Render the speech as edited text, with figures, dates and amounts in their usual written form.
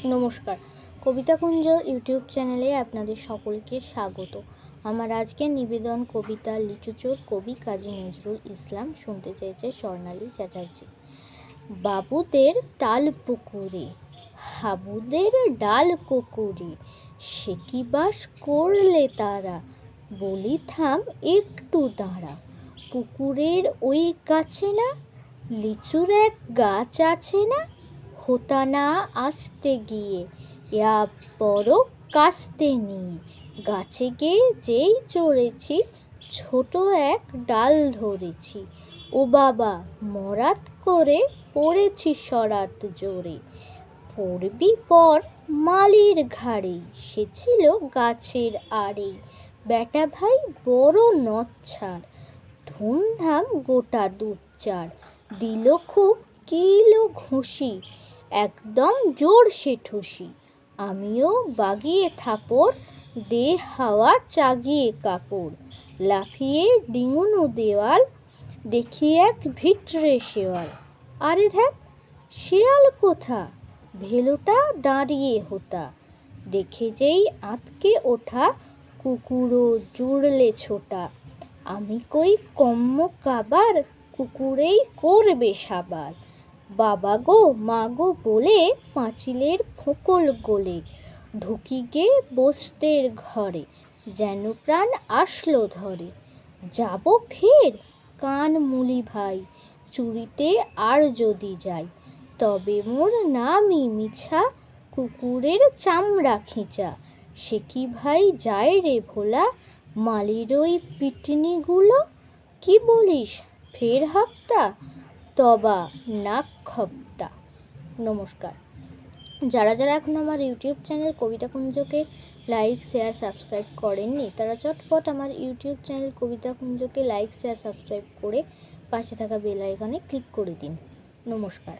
নমস্কার, কবিতাকুঞ্জ ইউটিউব চ্যানেলে আপনাদের সকলকে স্বাগত। আমার আজকের নিবেদন কবিতা লিচুচোর, কবি কাজী নজরুল ইসলাম। শুনতে চেয়েছে স্বর্ণালী চ্যাটার্জি। বাবুদের ডাল পুকুরে, হাবুদের ডাল কুকুরে, সে কি বাস করলে তারা, বলি থাম একটু দাঁড়া। পুকুরের ওই গাছে না লিচুর এক গাছ আছে না, হোতা না আসতে গিয়ে ইয়া বড় কাস্তে নিয়ে, গাছে গিয়ে যেই চড়েছি ছোট এক ডাল ধরেছি। ও বাবা মরাত করে পড়েছি সরাত জোরে, পড়বি পর মালির ঘাড়ে, সে ছিল গাছের আড়ে। বেটা ভাই বড় নচ্ছার, ধুমধাম গোটা দুধ চার, দিল খুব কিলো ঘুষি, একদম জোর সে ঠুসি। আমিও বাগিয়ে থাপড়, দে হাওয়া চাগিয়ে কাপড়, লাফিয়ে ডিঙুনো দেওয়াল, দেখি এক ভিটরে শেওয়াল। আরে ধ্যাত, শেয়াল কোথা, ভেলোটা দাঁড়িয়ে হোতা, দেখে যেই আঁতকে ওঠা কুকুরও জুড়লে ছোটা। আমি কই কম্ম কাবার, কুকুরেই করবে সাবার। বাবা গো মা গো বলে পাঁচিলের ফোঁকল গোলে, ঢুকি গে বস্তের ঘরে, যেন প্রাণ আসলো ধরে। যাব ফের, কান মুলি ভাই, চুরিতে আর যদি যাই, তবে মোর নামই মিছা, কুকুরের চামড়া খিঁচা। সে কি ভাই যায় রে ভোলা, মালির ওই পিটনিগুলো, কি বলিস ফের হাপ্তা, তবা নাক খপ্তা। নমস্কার। যারা যারা এখন আমার ইউটিউব চ্যানেল কবিতাকুঞ্জকে লাইক শেয়ার সাবস্ক্রাইব করেননি, তারা চটপট আমার ইউটিউব চ্যানেল কবিতাকুঞ্জকে লাইক শেয়ার সাবস্ক্রাইব করে পাশে থাকা বেল আইকনে ক্লিক করে দিন। নমস্কার।